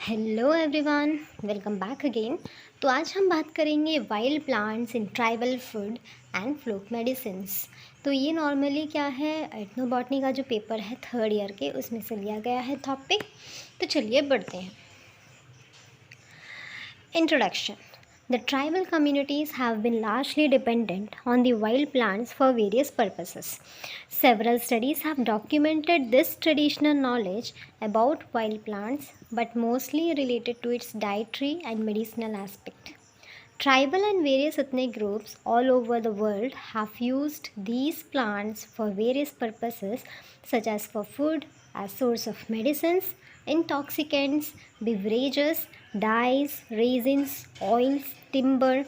Hello everyone, welcome back again. तो आज हम बात करेंगे wild plants in tribal food and folk medicines. तो ये नॉर्मली क्या है, एथनोबॉटनी का जो पेपर है थर्ड ईयर के, उसमें से लिया गया है टॉपिक। तो चलिए बढ़ते हैं। Introduction. The tribal communities have been largely dependent on the wild plants for various purposes. Several studies have documented this traditional knowledge about wild plants, but mostly related to its dietary and medicinal aspect. Tribal and various ethnic groups all over the world have used these plants for various purposes, such as for food, as source of medicines, intoxicants, beverages, dyes, resins, oils, timber,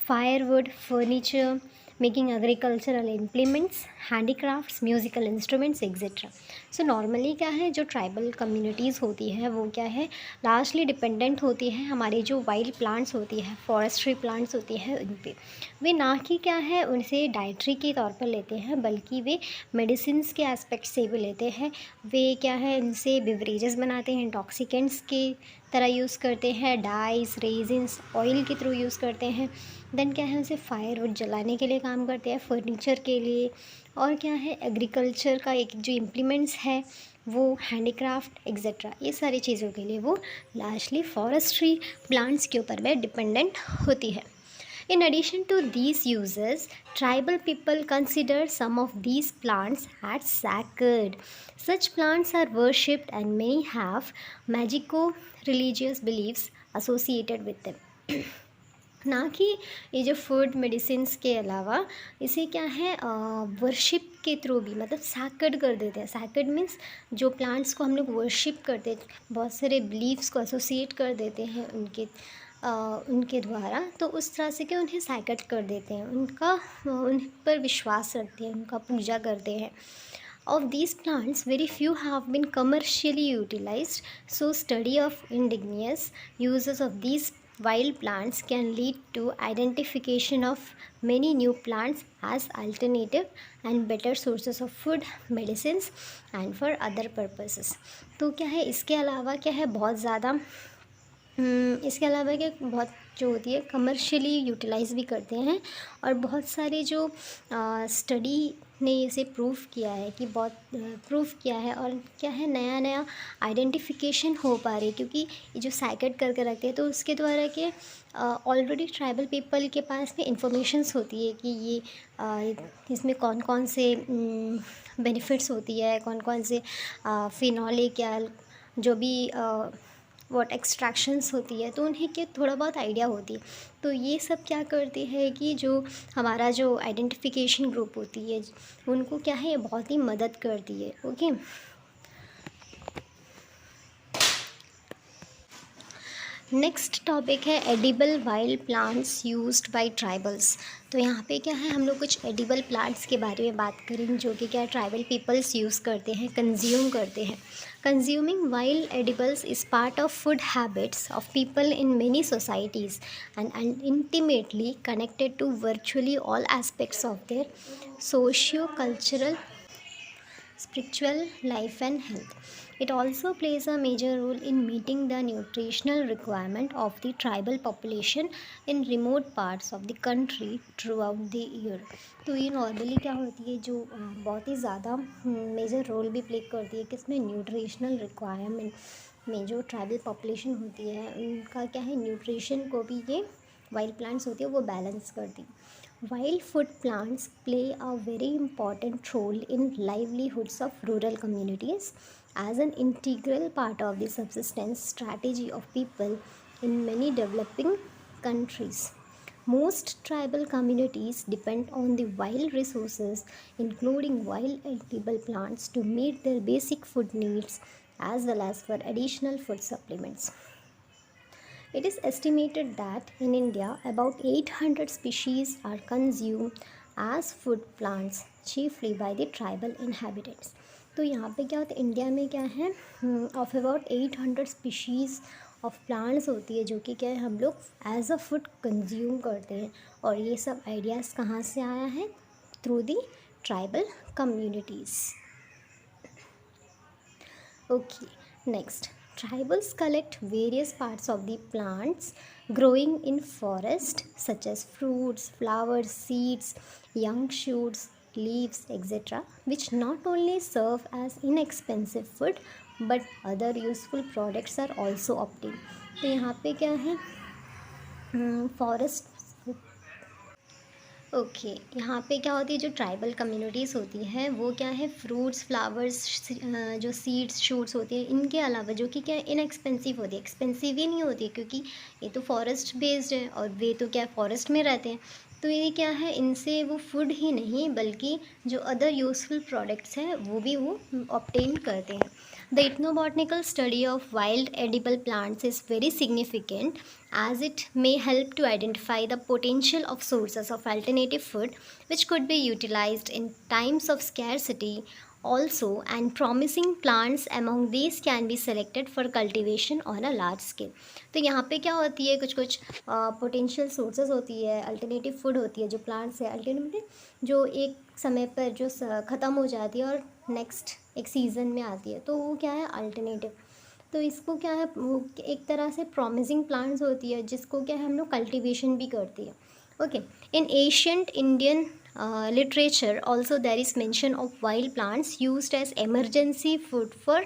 firewood, furniture, making agricultural implements, handicrafts, musical instruments etcetera. So normally क्या है, जो tribal communities होती है वो क्या है, largely dependent होती है हमारे जो वाइल्ड प्लांट्स होती है, फॉरेस्ट्री प्लांट्स होती है उन पे। वे ना कि क्या है उनसे डाइट्री के तौर पर लेते हैं, बल्कि वे मेडिसिन्स के एस्पेक्ट से भी लेते हैं। वे क्या है, इनसे बेवरेजेस बनाते हैं, इंटॉक्सिकेंट्स के तरह यूज़ करते हैं, डाइस, रेजिन्स, ऑयल के थ्रू यूज़ करते हैं। देन क्या है, उनसे फायरवुड जलाने के लिए काम करते हैं, फर्नीचर के लिए, और क्या है, एग्रीकल्चर का एक जो इम्प्लीमेंट्स है वो, हैंडीक्राफ्ट एक्सेट्रा, ये सारी चीज़ों के लिए वो लार्जली फॉरेस्ट्री प्लांट्स के ऊपर में डिपेंडेंट होती है। In addition to these uses, tribal people consider some of these plants as sacred. Such plants are worshipped and many have magico-religious beliefs associated with them. ना कि ये जो फूड मेडिसिन्स के अलावा इसे क्या है, वर्शिप के थ्रू भी, मतलब सैक्रेड कर देते हैं। सैक्रेड मीन्स जो प्लांट्स को हम लोग वर्शिप करते हैं, बहुत सारे बिलीव्स को एसोसिएट कर देते हैं उनके द्वारा, तो उस तरह से कि उन्हें सैक्रेड कर देते हैं, उन पर विश्वास रखते हैं, उनका पूजा करते हैं। Of these plants, very few have been commercially utilized, so study of indigenous uses of these wild plants can lead to identification of many new plants as alternative and better sources of food, medicines and for other purposes. तो क्या है, इसके अलावा क्या है, बहुत ज़्यादा इसके अलावा क्या बहुत जो होती है कमर्शियली यूटिलाइज़ भी करते हैं, और बहुत सारे जो स्टडी ने इसे प्रूफ किया है कि बहुत प्रूफ किया है, और क्या है, नया नया आइडेंटिफिकेशन हो पा रही है, क्योंकि ये जो सैकेट करके रखते हैं तो उसके द्वारा के ऑलरेडी ट्राइबल पीपल के पास में इंफॉर्मेशंस होती है कि ये इसमें कौन कौन से बेनिफिट्स होती है, कौन कौन से फिनॉलिक या जो भी वॉट एक्सट्रैक्शंस होती है, तो उन्हें क्या थोड़ा बहुत आइडिया होती है। तो ये सब क्या करती है कि जो हमारा जो आइडेंटिफिकेशन ग्रुप होती है उनको क्या है, ये बहुत ही मदद करती है। ओके, नेक्स्ट टॉपिक है edible wild plants used bye tribals. तो यहाँ पे क्या है, हम लोग कुछ एडिबल प्लांट्स के बारे में बात करेंगे जो कि क्या ट्राइबल पीपल्स यूज़ करते हैं, कंज्यूम करते हैं। Consuming wild edibles is part of food habits of people in many societies and intimately connected to virtually all aspects of their socio-cultural, spiritual life and health. It also plays a major role in meeting the nutritional requirement of the tribal population in remote parts of the country throughout the year. तो ये normally क्या होती है, जो बहुत ही ज़्यादा major role भी play करती है किसमें, न्यूट्रिशनल रिक्वायरमेंट में। जो ट्राइबल पॉपुलेशन होती है उनका क्या है, न्यूट्रिशन को भी ये वाइल्ड प्लांट्स होती है वो बैलेंस करती है। Wild food plants play a very important role in livelihoods of rural communities as an integral part of the subsistence strategy of people in many developing countries. Most tribal communities depend on the wild resources, including wild edible plants, to meet their basic food needs as well as for additional food supplements. It is estimated that in India about 800 species are consumed as food plants, chiefly by the tribal inhabitants. तो यहाँ पे क्या होता है, India में क्या है, of about 800 species of plants होती है जो कि क्या है, हम लोग एज अ फूड कंज्यूम करते हैं। और ये सब आइडियाज़ कहाँ से आया है, through the tribal communities. Okay, next Tribals collect various parts of the plants growing in forest such as fruits, flowers, seeds, young shoots, leaves, etc., which not only serve as inexpensive food but other useful products are also obtained. तो यहाँ पे क्या है, forest. Okay, यहाँ पे क्या होती है, जो ट्राइबल कम्युनिटीज़ होती हैं वो क्या है, फ्रूट्स, फ्लावर्स, जो सीड्स, शूट्स होती हैं, इनके अलावा जो कि क्या है, इनएक्सपेंसिव होती है, एक्सपेंसिव ही नहीं होती है क्योंकि ये तो फॉरेस्ट बेस्ड है और वे तो क्या फॉरेस्ट में रहते हैं। तो ये क्या है, इनसे वो फूड ही नहीं बल्कि जो अदर यूज़फुल प्रोडक्ट्स हैं वो भी वो ऑब्टेन करते हैं। The ethnobotanical study of wild edible plants is very significant as it may help to identify the potential of sources of alternative food which could be utilized in times of scarcity also, and promising plants among these can be selected for cultivation on a large scale. तो यहाँ पे क्या होती है, कुछ कुछ potential sources होती है, अल्टरनेटिव फूड होती है, जो प्लांट्स है अल्टरनेटिव जो एक समय पर जो ख़त्म हो जाती है और नेक्स्ट एक सीज़न में आती है, तो वो क्या है, अल्टरनेटिव। तो इसको क्या है, वो एक तरह से प्रॉमिसिंग प्लांट्स होती है जिसको क्या है हम लोग कल्टीवेशन भी करती है। Okay, in ancient Indian literature also there is mention of wild plants used as emergency food for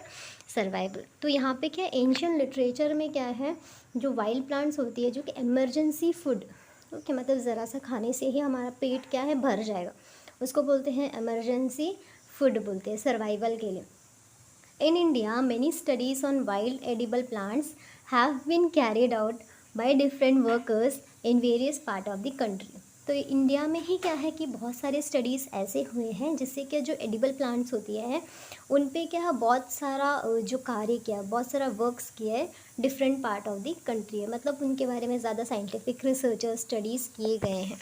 survival. तो यहाँ पे क्या, एंशियन लिटरेचर में क्या है, जो वाइल्ड प्लांट्स होती है जो कि एमरजेंसी फूड, ओके, मतलब ज़रा सा खाने से ही हमारा पेट क्या है, भर जाएगा, उसको बोलते हैं एमरजेंसी फूड, बोलते हैं सर्वाइवल के लिए। In India, many studies on wild edible plants have been carried out by different workers in various part of the country. तो इंडिया में ही क्या है कि बहुत सारे स्टडीज़ ऐसे हुए हैं जिससे कि जो एडिबल प्लांट्स होती है उन पे क्या है बहुत सारा जो कार्य किया, बहुत सारा वर्क्स किया है different part of the country है, मतलब उनके बारे में ज़्यादा साइंटिफिक रिसर्चर्स स्टडीज़ किए गए हैं।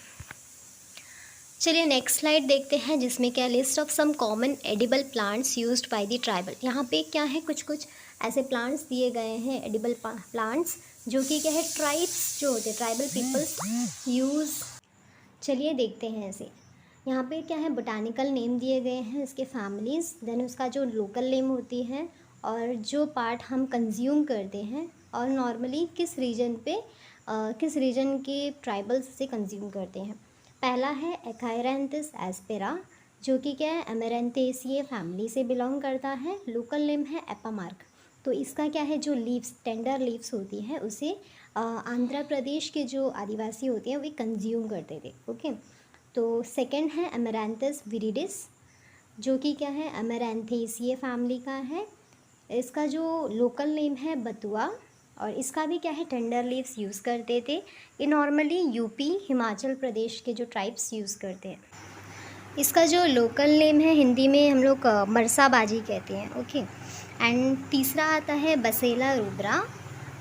चलिए नेक्स्ट स्लाइड देखते हैं जिसमें क्या, list of some common edible plants used by the tribal. यहाँ पे क्या है, कुछ कुछ ऐसे प्लांट्स दिए गए हैं एडिबल प्लांट्स जो कि क्या है, ट्राइब्स जो होते हैं, ट्राइबल पीपल्स यूज़। चलिए देखते हैं ऐसे। यहाँ पे क्या है, बोटानिकल नेम दिए गए हैं इसके फैमिलीज़, देन उसका जो लोकल नेम होती है और जो पार्ट हम कंज्यूम करते हैं और नॉर्मली किस रीजन पे किस रीजन के ट्राइबल्स से कंज्यूम करते हैं। पहला है एकायरैंथिस एस्पेरा जो कि क्या है, एमेरेंथेसिए फैमिली से बिलोंग करता है, लोकल नेम है एपामार्क। तो इसका क्या है, जो लीव्स, टेंडर लीव्स होती है उसे आंध्र प्रदेश के जो आदिवासी होते हैं वे कंज्यूम करते थे। ओके, तो सेकंड है एमेरैंथस विरिडिस जो कि क्या है, एमेरेंथेसिए फैमिली का है, इसका जो लोकल नेम है बथुआ और इसका भी क्या है, टेंडर लीव्स यूज़ करते थे। ये नॉर्मली यूपी, हिमाचल प्रदेश के जो ट्राइब्स यूज़ करते हैं। इसका जो लोकल नेम है हिंदी में हम लोग मरसाबाजी कहते हैं। ओके, एंड तीसरा आता है बसेला रुद्रा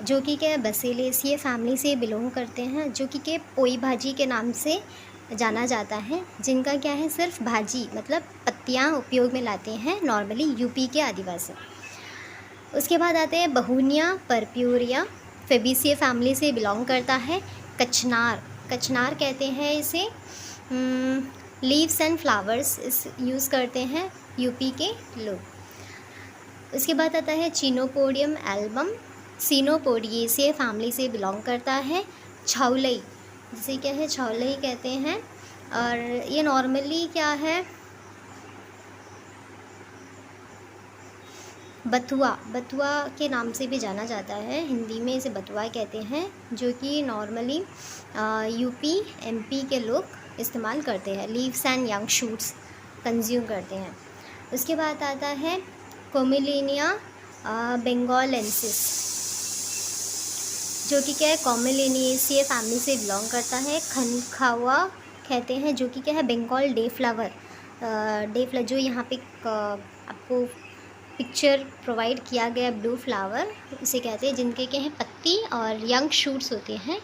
जो कि क्या है, बसेलेसिए फैमिली से बिलोंग करते हैं, जो कि के पोई भाजी के नाम से जाना जाता है, जिनका क्या है, सिर्फ भाजी मतलब पत्तियाँ उपयोग में लाते हैं नॉर्मली यूपी के आदिवासी। उसके बाद आते हैं बहुनिया परप्यूरिया, फेबिसिए फैमिली से बिलोंग करता है। कचनार, कचनार कहते हैं इसे, लीव्स एंड फ्लावर्स इस यूज़ करते हैं यूपी के लोग। उसके बाद आता है चिनोपोडियम एल्बम, सीनोपोडियेसिए फैमिली से बिलोंग करता है। छाउलई, जिसे क्या है, छाउलई कहते हैं, और ये नॉर्मली क्या है, बथुआ, बथुआ के नाम से भी जाना जाता है, हिंदी में इसे बथुआ कहते हैं, जो कि नॉर्मली यूपी एमपी के लोग इस्तेमाल करते हैं, leaves and young shoots consume करते हैं। उसके बाद आता है कोमिलिनिया बेंगोलेंसिस जो कि क्या है, कॉमिलिनियेसिए फैमिली से बिलोंग करता है। खनखावा कहते हैं जो कि क्या है, बंगाल डे फ्लावर, जो यहाँ पे आपको पिक्चर प्रोवाइड किया गया ब्लू फ्लावर इसे कहते हैं, जिनके क्या है पत्ती और यंग शूट्स होते हैं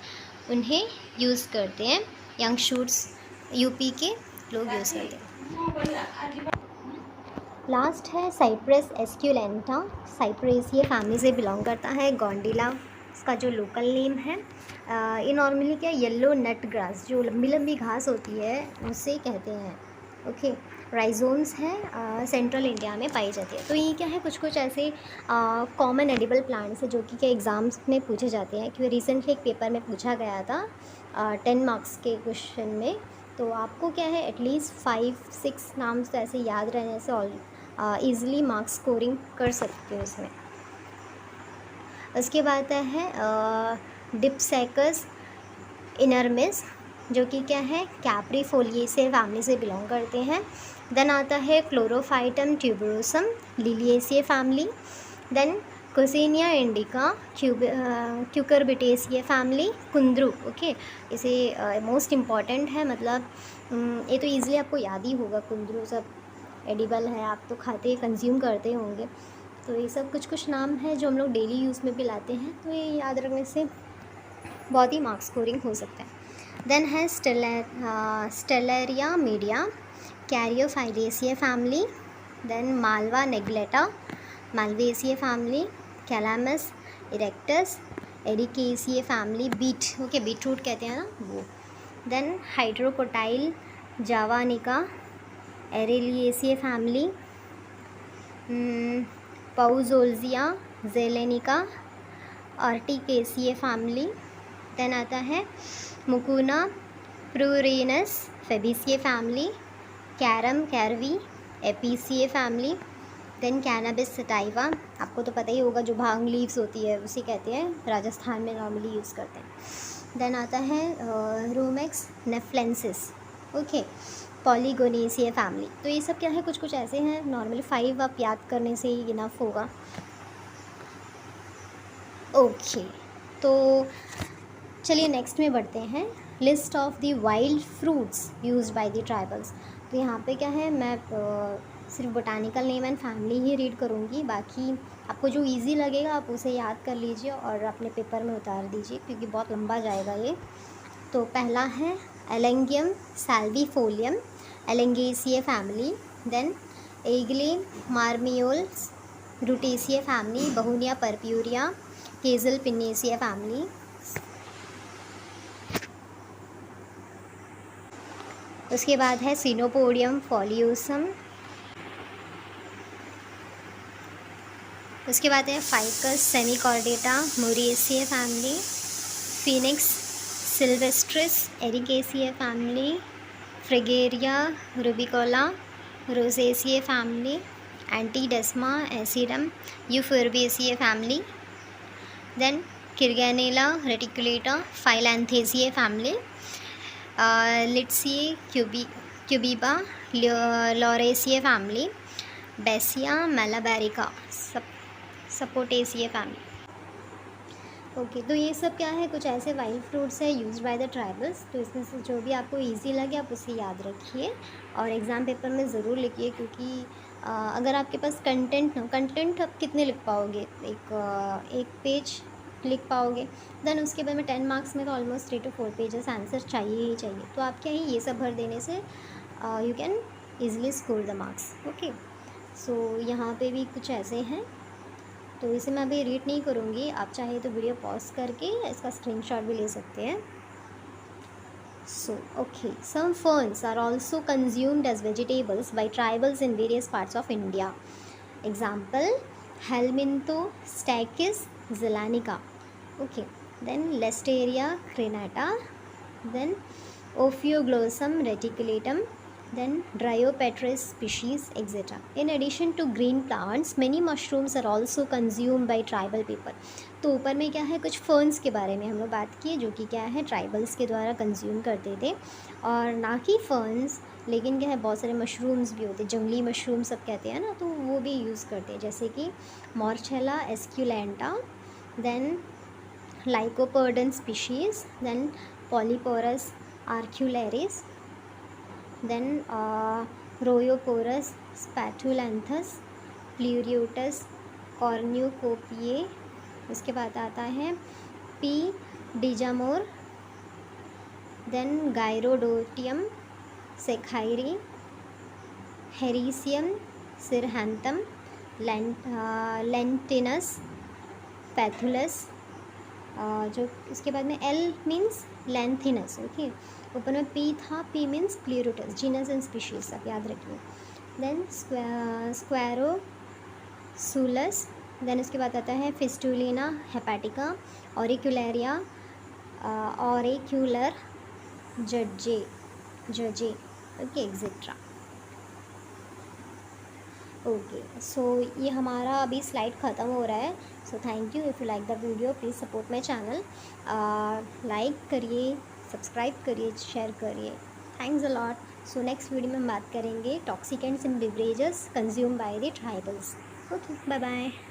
उन्हें यूज़ करते हैं, यंग शूट्स यूपी के लोग यूज़ करते हैं। लास्ट है साइप्रस एस्क्यूलेंटा, साइप्रेसिए फैमिली से बिलोंग करता है। गोंडिला इसका जो लोकल नेम है, ये नॉर्मली क्या, येलो नट ग्रास जो लंबी लंबी घास होती है उसे कहते हैं। ओके, राइजोम्स है सेंट्रल इंडिया में पाई जाती है। तो ये क्या है, कुछ कुछ ऐसे कॉमन एडिबल प्लांट्स है जो कि क्या एग्ज़ाम्स में पूछे जाते हैं, क्योंकि रिसेंटली एक पेपर में पूछा गया था 10 मार्क्स के क्वेश्चन में। तो आपको क्या है एटलीस्ट 5-6 नाम तो ऐसे याद रहने से ऑल ईज़िली मार्क्स स्कोरिंग कर सकते हो इसमें। उसके बाद है डिप्सेकस इनरमिस, जो कि क्या है कैप्रीफोलिएसी फैमिली से बिलोंग करते हैं। देन आता है Chlorophytum tuberosum Liliaceae family. Then Coccinia indica Cucurbitaceae family कुंद्रू। ओके, इसे मोस्ट इम्पॉर्टेंट है, मतलब ये तो ईज़िली आपको याद ही होगा। कुंद्रू सब एडिबल है, आप तो खाते कंज्यूम करते होंगे। तो ये सब कुछ कुछ नाम है जो हम लोग डेली यूज़ में भी लाते हैं, तो ये याद रखने से बहुत ही मार्क्स स्कोरिंग हो सकता है। देन है Stellaria media Caryophyllaceae family. Then Malva neglecta Malvaceae family. Calamus erectus Arecaceae family beet. Okay, beetroot कहते हैं ना वो। Then Hydrocotyle javanica Araliaceae family. Pouzolzia zeylanica Urticaceae family. Then आता है Mucuna pruriens Fabaceae family. Carum carvi Apiaceae family. Then Cannabis sativa, आपको तो पता ही होगा, जो भांग लीव्स होती है उसे कहते हैं, राजस्थान में नॉर्मली यूज़ करते हैं। देन आता है रोमेक्स नेफ्लेंसिस। Okay, पॉलीगोनेसिया family. तो ये सब क्या है, कुछ कुछ ऐसे हैं, नॉर्मली 5 आप याद करने से ही इनफ होगा। ओके, तो चलिए नेक्स्ट में बढ़ते हैं। List of the wild fruits used by the tribals. तो यहाँ पे क्या है, मैं सिर्फ botanical name and family he read करूँगी, बाकी आपको जो इजी लगेगा आप उसे याद कर लीजिए और अपने पेपर में उतार दीजिए, क्योंकि बहुत लंबा जाएगा ये। तो पहला है Alangium salviifolium Alangiaceae family. Then Aegle marmelos Rutaceae family. Bauhinia purpurea Caesalpiniaceae family. उसके बाद है सिनोपोडियम फॉलियोसम। उसके बाद है Ficus semicordata Moraceae family. Phoenix sylvestris Arecaceae family. Fragaria rubicola Rosaceae family. Antidesma acidum Euphorbiaceae family. Then Kirganelia reticulata Phyllanthaceae family. Litsea cubeba Lauraceae family. Bassia malabarica Sapotaceae family. Okay, तो ये सब क्या है, कुछ ऐसे वाइल्ड फ्रूट्स है used by the tribals. तो इसमें से जो भी आपको इजी लगे आप उसे याद रखिए और एग्ज़ाम पेपर में ज़रूर लिखिए, क्योंकि अगर आपके पास कंटेंट आप कितने लिख पाओगे, एक पेज लिख पाओगे। देन उसके बाद में 10 मार्क्स में तो ऑलमोस्ट 3 to 4 पेजेस आंसर चाहिए ही चाहिए। तो आप क्या ही ये सब भर देने से you can easily score the marks. Okay, so यहाँ पे भी कुछ ऐसे हैं, तो इसे मैं अभी रीड नहीं करूँगी, आप चाहे तो वीडियो पॉज करके इसका स्क्रीनशॉट भी ले सकते हैं। So, okay, some ferns are also consumed as vegetables by tribals in various parts of India. Example, Helminto stachys zelanica. Okay, then Listeria crenata, then Ophioglossum reticulatum, then Dryopetris species, etc. In addition to green plants, many mushrooms are also consumed by tribal people. तो ऊपर में क्या है, कुछ ferns के बारे में हम लोग बात किए, जो कि क्या है ट्राइबल्स के द्वारा कंज्यूम करते थे, और ना कि फर्न्स, लेकिन क्या है बहुत सारे मशरूम्स भी होते हैं, जंगली मशरूम सब कहते हैं ना, तो वो भी यूज़ करते हैं, जैसे कि Morchella esculenta, then Lycoperdon species, then Polyporus arcularius, then Rhoeoporus spatulanthus, Pleurotus cornucopiae। उसके बाद आता है P. dijamor, then Gyrodotium sechyri, Hericium cirrhanthum, Lentinus patulus, जो इसके बाद में एल मीन्स लेंथिनस, ओके। ऊपर में पी था, P means Pleurotus, genus and species, आप याद रखिए। देन स्क्वेरोसुलस, देन उसके बाद आता है फिस्टुलिना हेपेटिका, ऑरिक्युलेरिया, ऑरिक्यूलर जजे, ओके, एक्सेट्रा। ओके, सो ये हमारा अभी स्लाइड ख़त्म हो रहा है। So thank you. If you like the video please support my channel, like करिए, सब्सक्राइब करिए, शेयर करिए। Thanks a lot. So next video में हम बात करेंगे toxicants in beverages consume by the tribals. Okay, bye bye.